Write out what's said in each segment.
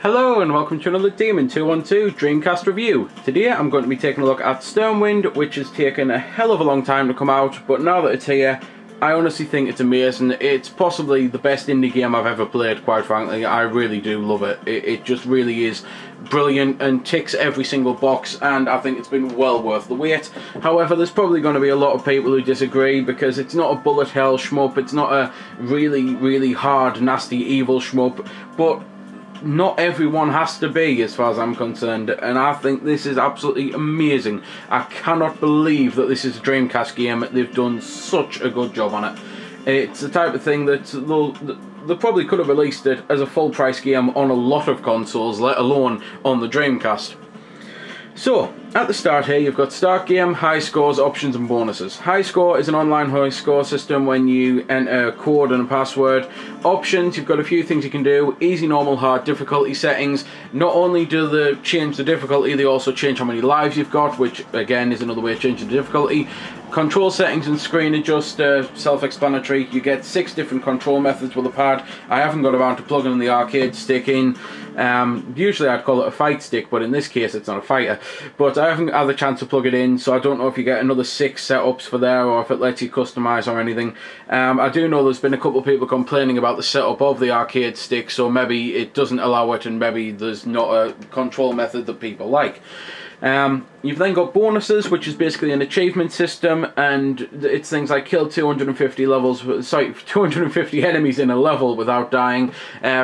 Hello and welcome to another Demon 212 Dreamcast review. Today I'm going to be taking a look at Sturmwind, which has taken a hell of a long time to come out, but now that it's here, I honestly think it's amazing. It's possibly the best indie game I've ever played, quite frankly. I really do love it. It just really is brilliant and ticks every single box, and I think it's been well worth the wait. However, there's probably going to be a lot of people who disagree because it's not a bullet hell shmup, it's not a really hard, nasty, evil shmup, but not everyone has to be, as far as I'm concerned, and I think this is absolutely amazing. I cannot believe that this is a Dreamcast game. They've done such a good job on it. It's the type of thing that they probably could have released it as a full price game on a lot of consoles, let alone on the Dreamcast. So, at the start here, you've got start game, high scores, options and bonuses. High score is an online high score system when you enter a code and a password. Options, you've got a few things you can do. Easy, normal, hard, difficulty settings. Not only do they change the difficulty, they also change how many lives you've got, which again is another way of changing the difficulty. Control settings and screen adjust, self-explanatory. You get 6 different control methods with a pad. I haven't got around to plugging the arcade stick in. Usually I'd call it a fight stick, but in this case it's not a fighter. But I haven't had the chance to plug it in, so I don't know if you get another 6 setups for there or if it lets you customize or anything. I do know there's been a couple of people complaining about the setup of the arcade stick, so maybe it doesn't allow it and maybe there's not a control method that people like. You've then got bonuses, which is basically an achievement system, and it's things like kill 250 enemies in a level without dying,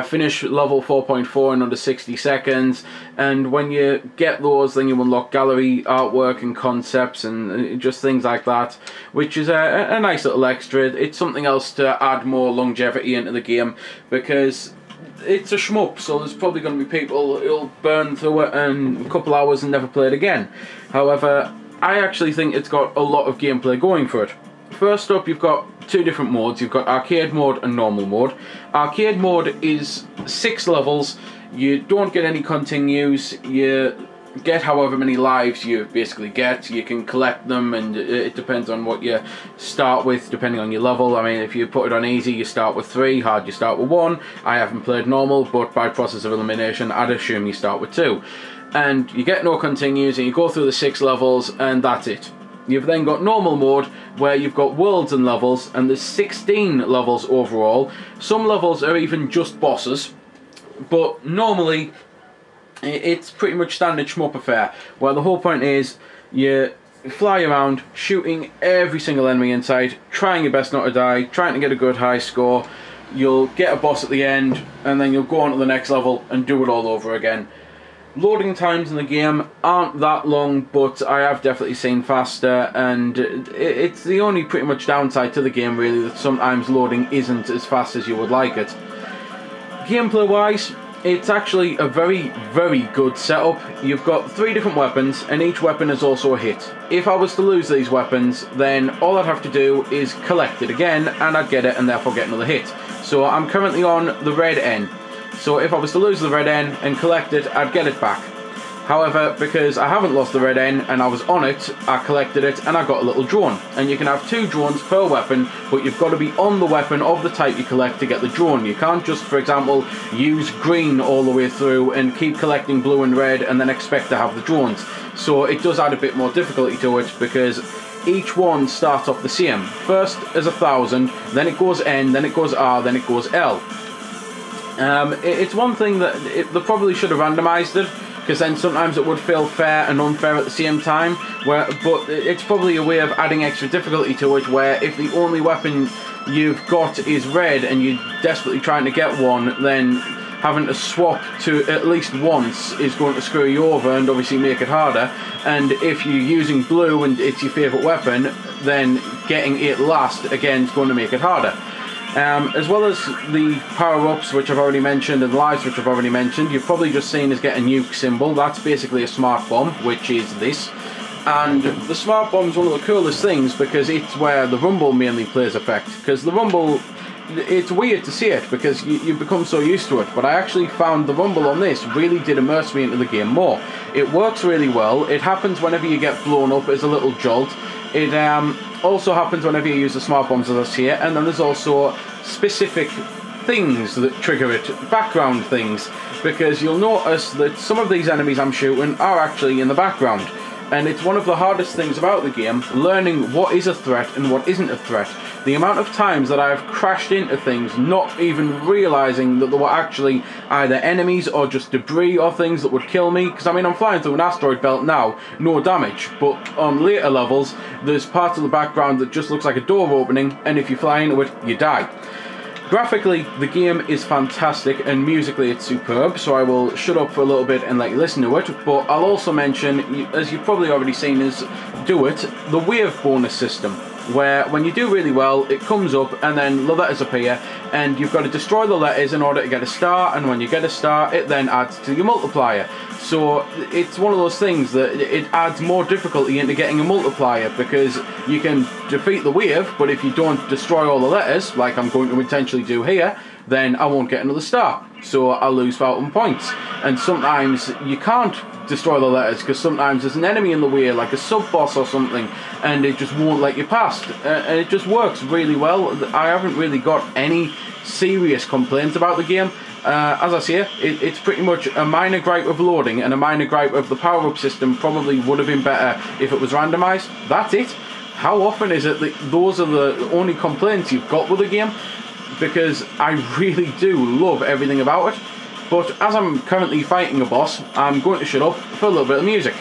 finish level 4.4 in under 60 seconds, and when you get those, then you unlock gallery artwork and concepts and just things like that, which is a nice little extra. It's something else to add more longevity into the game, because it's a shmup, so there's probably going to be people who'll burn through it in a couple hours and never play it again. However, I actually think it's got a lot of gameplay going for it. First up, you've got 2 different modes. You've got arcade mode and normal mode. Arcade mode is 6 levels. You don't get any continues. You get however many lives you basically get. You can collect them, and it depends on what you start with depending on your level. I mean, if you put it on easy you start with 3, hard you start with 1. I haven't played normal, but by process of elimination I'd assume you start with 2. And you get no continues and you go through the 6 levels and that's it. You've then got normal mode, where you've got worlds and levels, and there's 16 levels overall. Some levels are even just bosses, but normally it's pretty much standard shmup affair, where the whole point is you fly around shooting every single enemy in sight, trying your best not to die, trying to get a good high score. You'll get a boss at the end, and then you'll go on to the next level and do it all over again. Loading times in the game aren't that long, but I have definitely seen faster, and it's the only pretty much downside to the game really, that sometimes loading isn't as fast as you would like it. Gameplay wise, it's actually a very good setup. You've got 3 different weapons, and each weapon is also a hit. If I was to lose these weapons, then all I'd have to do is collect it again, and I'd get it and therefore get another hit. So I'm currently on the red N. So if I was to lose the red N and collect it, I'd get it back. However, because I haven't lost the red N and I was on it, I collected it and I got a little drone. And you can have 2 drones per weapon, but you've got to be on the weapon of the type you collect to get the drone. You can't just, for example, use green all the way through and keep collecting blue and red and then expect to have the drones. So it does add a bit more difficulty to it, because each one starts off the same. First as 1,000, then it goes N, then it goes R, then it goes L. It's one thing that they probably should have randomised it, because then sometimes it would feel fair and unfair at the same time. But it's probably a way of adding extra difficulty to it, where if the only weapon you've got is red and you're desperately trying to get one, then having to swap to at least once is going to screw you over and obviously make it harder. And if you're using blue and it's your favourite weapon, then getting it last again is going to make it harder. As well as the power-ups, which I've already mentioned, and lives, which I've already mentioned, you've probably just seen us get a nuke symbol. That's basically a smart bomb, which is this. And the smart bomb is one of the coolest things, because it's where the rumble mainly plays effect. Because the rumble, it's weird to see it, because you become so used to it, but I actually found the rumble on this really did immerse me into the game more. It works really well. It happens whenever you get blown up as a little jolt. It also happens whenever you use the smart bombs as I see it, and then there's also specific things that trigger it, background things, because you'll notice that some of these enemies I'm shooting are actually in the background. And it's one of the hardest things about the game, learning what is a threat and what isn't a threat. The amount of times that I've crashed into things not even realising that there were actually either enemies or just debris or things that would kill me. Because I mean, I'm flying through an asteroid belt now, no damage. But on later levels, there's parts of the background that just looks like a door opening, and if you fly into it, you die. Graphically, the game is fantastic, and musically it's superb, so I will shut up for a little bit and let you listen to it, but I'll also mention, as you've probably already seen us do it, the wave bonus system, where when you do really well, it comes up and then the letters appear, and you've got to destroy the letters in order to get a star, and when you get a star, it then adds to your multiplier. So it's one of those things that it adds more difficulty into getting a multiplier, because you can defeat the wave, but if you don't destroy all the letters, like I'm going to intentionally do here, then I won't get another star. So I'll lose out on points. And sometimes you can't destroy the letters, because sometimes there's an enemy in the way, like a sub-boss or something, and it just won't let you past. And it just works really well. I haven't really got any serious complaints about the game. As I say, it's pretty much a minor gripe of loading and a minor gripe of the power-up system. Probably would have been better if it was randomised. That's it. How often is it that those are the only complaints you've got with the game? Because I really do love everything about it. But as I'm currently fighting a boss, I'm going to shut up for a little bit of music.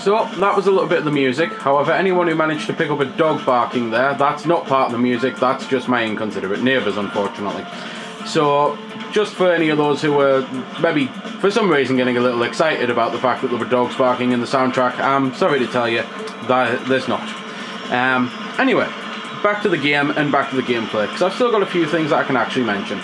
So, that was a little bit of the music. However, anyone who managed to pick up a dog barking there, that's not part of the music, that's just my inconsiderate neighbours, unfortunately. So, just for any of those who were maybe, for some reason, getting a little excited about the fact that there were dogs barking in the soundtrack, I'm sorry to tell you, that there's not. Anyway, back to the game and back to the gameplay, because I've still got a few things that I can actually mention.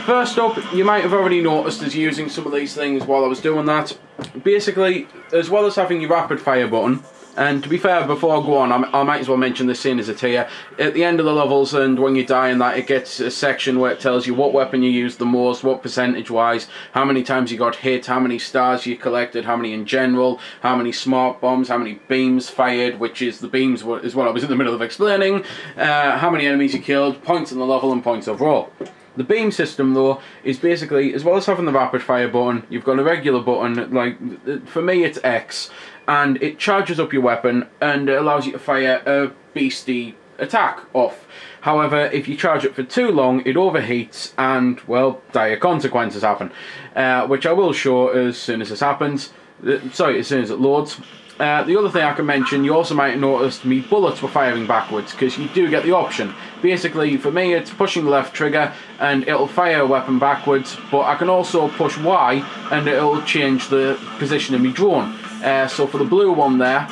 First up, you might have already noticed us using some of these things while I was doing that. Basically, as well as having your rapid fire button, and to be fair, before I go on, I might as well mention this scene as it's here. At the end of the levels, and when you die in that, it gets a section where it tells you what weapon you used the most, what percentage-wise, how many times you got hit, how many stars you collected, how many in general, how many smart bombs, how many beams fired, which is the beams is what I was in the middle of explaining, how many enemies you killed, points in the level, and points overall. The beam system, though, is basically, as well as having the rapid fire button, you've got a regular button, like, for me it's X, and it charges up your weapon, and it allows you to fire a beastie attack off. However, if you charge it for too long, it overheats, and, well, dire consequences happen. Which I will show as soon as this happens. Sorry, as soon as it loads. The other thing I can mention, you also might have noticed me bullets were firing backwards, because you do get the option. Basically, for me, it's pushing the left trigger, and it'll fire a weapon backwards, but I can also push Y, and it'll change the position of my drone. So for the blue one there,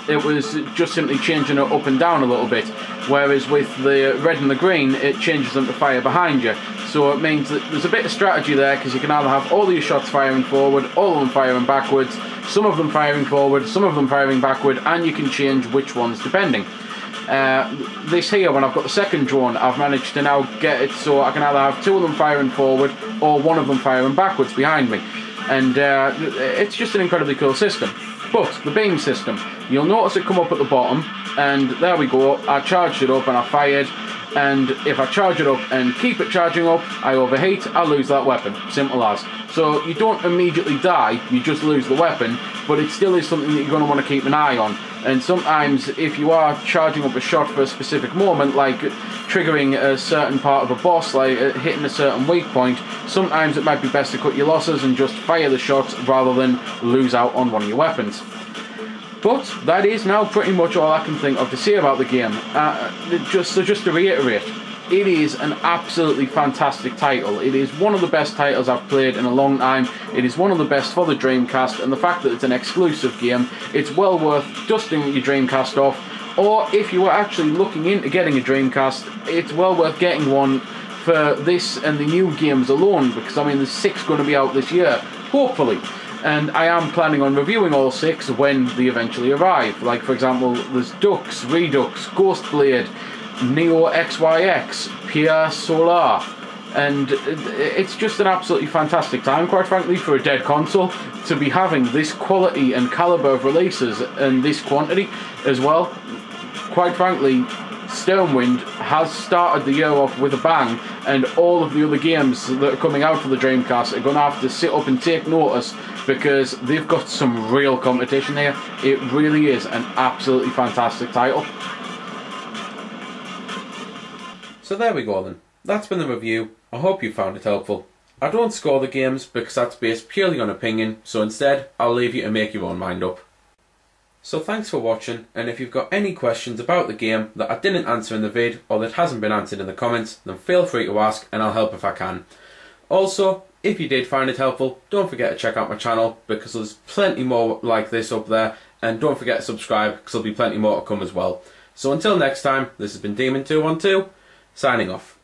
it was just simply changing it up and down a little bit, whereas with the red and the green, it changes them to fire behind you. So it means that there's a bit of strategy there, because you can either have all of your shots firing forward, all of them firing backwards, some of them firing forward, some of them firing backward, and you can change which ones depending. This here, when I've got the second drone, I've managed to now get it so I can either have two of them firing forward or one of them firing backwards behind me. And it's just an incredibly cool system. But the beam system, you'll notice it come up at the bottom, and there we go. I charged it up and I fired, and if I charge it up and keep it charging up, I overheat, I lose that weapon. Simple as. So you don't immediately die, you just lose the weapon, but it still is something that you're going to want to keep an eye on. And sometimes if you are charging up a shot for a specific moment, like triggering a certain part of a boss, like hitting a certain weak point, sometimes it might be best to cut your losses and just fire the shots rather than lose out on one of your weapons. But that is now pretty much all I can think of to say about the game. Just to reiterate, it is an absolutely fantastic title. It is one of the best titles I've played in a long time. It is one of the best for the Dreamcast, and the fact that it's an exclusive game, it's well worth dusting your Dreamcast off. Or if you were actually looking into getting a Dreamcast, it's well worth getting one for this and the new games alone, because I mean there's 6 going to be out this year, hopefully. And I am planning on reviewing all 6 when they eventually arrive. Like for example, there's Dux, Redux, Ghostblade, Neo XYX, Pierre Solar, and it's just an absolutely fantastic time, quite frankly, for a dead console to be having this quality and caliber of releases and this quantity as well. Quite frankly, Sturmwind has started the year off with a bang, and all of the other games that are coming out for the Dreamcast are going to have to sit up and take notice, because they've got some real competition here. It really is an absolutely fantastic title. So there we go then. That's been the review. I hope you found it helpful. I don't score the games because that's based purely on opinion, so instead I'll leave you to make your own mind up. So thanks for watching, and if you've got any questions about the game that I didn't answer in the vid or that hasn't been answered in the comments, then feel free to ask and I'll help if I can. Also, if you did find it helpful, don't forget to check out my channel, because there's plenty more like this up there, and don't forget to subscribe because there'll be plenty more to come as well. So until next time, this has been Demon212, signing off.